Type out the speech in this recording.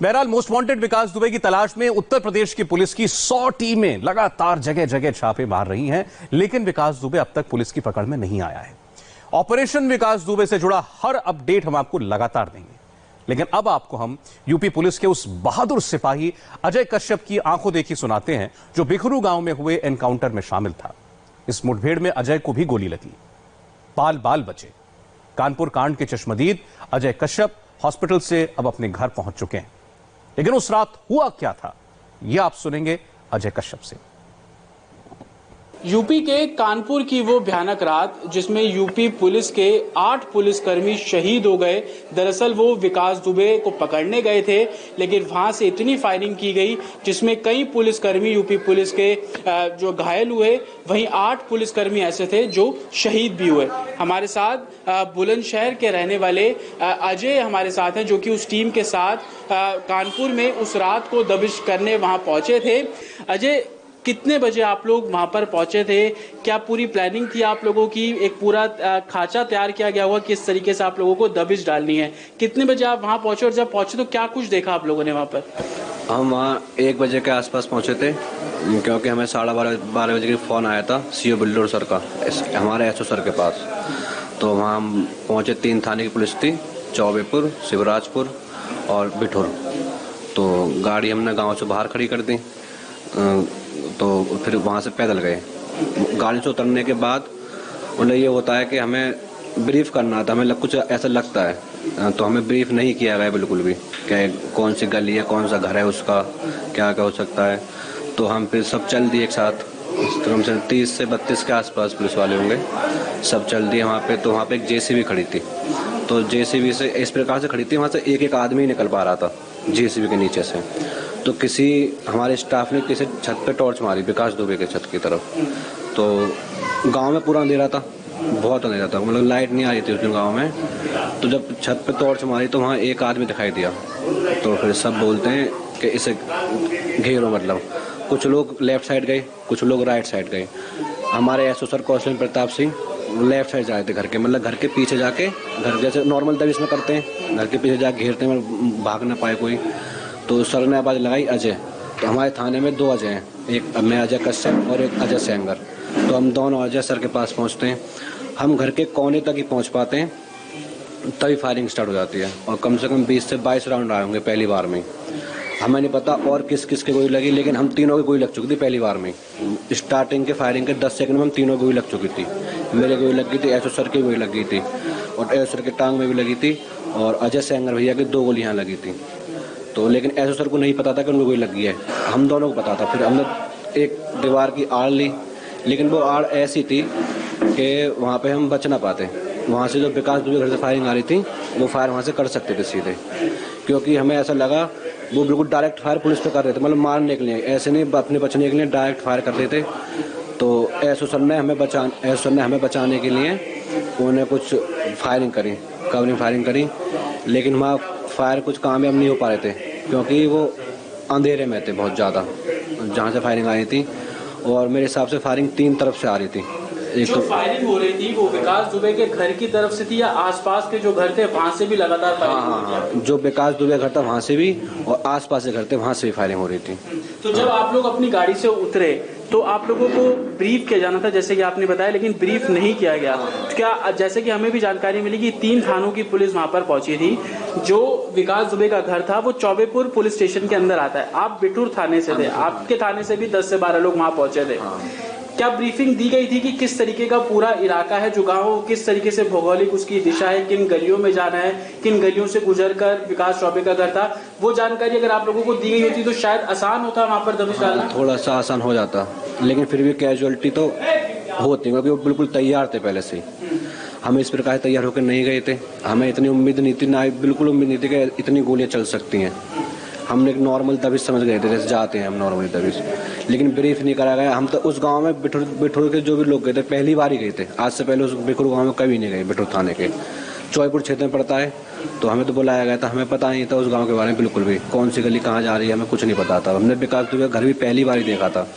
बहरहाल most wanted विकास दुबे की तलाश में उत्तर प्रदेश की पुलिस की 100 टीमें लगातार जगह जगह छापे मार रही हैं, लेकिन विकास दुबे अब तक पुलिस की पकड़ में नहीं आया है। ऑपरेशन विकास दुबे से जुड़ा हर अपडेट हम आपको लगातार देंगे, लेकिन अब आपको हम यूपी पुलिस के उस बहादुर सिपाही अजय कश्यप की आंखों देखी सुनाते हैं जो बिखरू गांव में हुए एनकाउंटर में शामिल था। इस मुठभेड़ में अजय को भी गोली लगी, बाल बाल बचे। कानपुर कांड के चश्मदीद अजय कश्यप हॉस्पिटल से अब अपने घर पहुंच चुके हैं, लेकिन उस रात हुआ क्या था यह आप सुनेंगे अजय कश्यप से। यूपी के कानपुर की वो भयानक रात जिसमें यूपी पुलिस के 8 पुलिसकर्मी शहीद हो गए। दरअसल वो विकास दुबे को पकड़ने गए थे, लेकिन वहां से इतनी फायरिंग की गई जिसमें कई पुलिसकर्मी यूपी पुलिस के जो घायल हुए, वहीं 8 पुलिसकर्मी ऐसे थे जो शहीद भी हुए। हमारे साथ बुलंदशहर के रहने वाले अजय हमारे साथ हैं, जो कि उस टीम के साथ कानपुर में उस रात को दबिश करने वहां पहुंचे थे। अजय, कितने बजे आप लोग वहां पर पहुंचे थे? क्या पूरी प्लानिंग थी आप लोगों की? एक पूरा खांचा तैयार किया गया हुआ किस तरीके से आप लोगों को दबिश डालनी है? कितने बजे आप वहां पहुंचे और जब पहुंचे तो क्या कुछ देखा आप लोगों ने वहां पर? हम वहाँ 1 बजे के आसपास पहुंचे थे, क्योंकि हमें 12:30 बजे के फोन आया था सीओ बिल्डर सर का, हमारे एसओ सर के पास। तो वहाँ हम पहुंचे। 3 थाने की पुलिस थी, चौबेपुर, शिवराजपुर और बिठूर। तो गाड़ी हमने गाँव से बाहर खड़ी कर दी, तो फिर वहाँ से पैदल गए। गाड़ी से उतरने के बाद उन्हें ये होता है कि हमें ब्रीफ करना था, हमें कुछ ऐसा लगता है, तो हमें ब्रीफ नहीं किया गया बिल्कुल भी, क्या कौन सी गली है, कौन सा घर है, उसका क्या क्या हो सकता है। तो हम फिर सब चल दिए एक साथ, कम से 30 से 32 के आसपास पुलिस वाले होंगे, सब चल दिए वहाँ पे। तो वहाँ पे एक जेसीबी खड़ी थी, तो जेसीबी से इस प्रकार से खड़ी थी, वहाँ से एक आदमी ही निकल पा रहा था जेसीबी के नीचे से। तो किसी हमारे स्टाफ ने किसी छत पे टॉर्च मारी विकास दुबे के छत की तरफ। तो गांव में पूरा अंधेरा था, बहुत अंधेरा था, मतलब लाइट नहीं आ रही थी उस दिन गाँव में। तो जब छत पे टॉर्च मारी तो वहाँ एक आदमी दिखाई दिया। तो फिर सब बोलते हैं कि इसे घेरो, मतलब कुछ लोग लेफ्ट साइड गए, कुछ लोग राइट साइड गए। हमारे एसओ सर कौशल प्रताप सिंह लेफ्ट साइड जाए थे घर के, मतलब घर के पीछे जाके, घर जैसे नॉर्मल दबिश में करते हैं, घर के पीछे जाके घेरते हैं, भाग ना पाए कोई। तो सर ने आवाज़ लगाई अजय। तो हमारे थाने में 2 अजय हैं, एक मैं अजय कश्यप और एक अजय सेंगर। तो हम दोनों अजय सर के पास पहुंचते हैं। हम घर के कोने तक ही पहुंच पाते हैं, तभी फायरिंग स्टार्ट हो जाती है। और कम से कम 20 से 22 राउंड आए होंगे पहली बार में। हमें नहीं पता और किस किस के गोली लगी, लेकिन हम तीनों की गोली लग चुकी थी पहली बार में। स्टार्टिंग के फायरिंग के 10 सेकंड में हम तीनों की गोली लग चुकी थी। मेरे गोली लग गई थी, एसओ सर की गोली लगी थी, और एसओ सर के टांग में भी लगी थी, और अजय सेंगर भैया की 2 गोली यहाँ लगी थी। तो लेकिन एसओ सर को नहीं पता था कि उनको गोली लगी है, हम दोनों को पता था। फिर हमने एक दीवार की आड़ ली, लेकिन वो आड़ ऐसी थी कि वहाँ पे हम बच ना पाते। वहाँ से जो विकास दुबे घर से फायरिंग आ रही थी, वो फायर वहाँ से कर सकते थे सीधे, क्योंकि हमें ऐसा लगा वो बिल्कुल डायरेक्ट फायर पुलिस पे कर रहे थे, मतलब मारने के लिए, ऐसे नहीं अपने बचने के लिए डायरेक्ट फायर कर रहे थे। तो एसओ सर ने हमें बचाने के लिए उन्होंने कुछ फायरिंग करी, कवरिंग फायरिंग करी, लेकिन वहाँ फायर कुछ कामयाब नहीं हो पा रहे थे, क्योंकि वो अंधेरे में थे बहुत ज़्यादा जहाँ से फायरिंग आ रही थी। और मेरे हिसाब से फायरिंग 3 तरफ से आ रही थी। एक जो फायरिंग हो रही थी वो विकास दुबे के घर की तरफ से थी या आसपास के जो घर थे वहां से भी लगातार फायरिंग हो रही थी? जो विकास दुबे घर था वहां से भी, और आसपास के घर थे वहां से भी फायरिंग हो रही थी। तो जब आप लोग अपनी गाड़ी से उतरे तो आप लोगों को ब्रीफ किया जाना था, जैसे कि आपने बताया, लेकिन ब्रीफ नहीं किया गया। तो क्या, जैसे कि हमें भी जानकारी मिली कि 3 थानों की पुलिस वहां पर पहुंची थी। जो विकास दुबे का घर था वो चौबेपुर पुलिस स्टेशन के अंदर आता है, आप बिठूर थाने से थे, आपके थाने से भी 10 से 12 लोग वहां पहुंचे थे। क्या ब्रीफिंग दी गई थी कि किस तरीके का पूरा इलाका है जो गांव, किस तरीके से भौगोलिक उसकी दिशा है, किन गलियों में जाना है, किन गलियों से गुजरकर विकास चौबे का घर था? वो जानकारी अगर आप लोगों को दी गई होती तो शायद आसान होता वहां पर दबिश डालना। थोड़ा सा आसान हो जाता, लेकिन फिर भी कैजुअलिटी तो होती, क्योंकि वो बिल्कुल तैयार थे पहले से। हम इस प्रकार तैयार होकर नहीं गए थे, हमें इतनी उम्मीद नहीं थी, ना बिल्कुल उम्मीद नहीं थी कि इतनी गोलियां चल सकती हैं। हमने एक नॉर्मल दबिश समझ गए थे, जैसे जाते हैं हम नॉर्मली दबिश, लेकिन ब्रीफ नहीं करा गया। हम तो उस गांव में बिठूर के जो भी लोग गए थे पहली बार ही गए थे, आज से पहले उस बिखरू गांव में कभी नहीं गए। बिठूर थाने के चौबेपुर क्षेत्र में पड़ता है, तो हमें तो बुलाया गया था, हमें पता नहीं था उस गांव के बारे में बिल्कुल भी, कौन सी गली कहाँ जा रही है हमें कुछ नहीं पता था। हमने विकास दुबे घर भी पहली बार ही देखा था।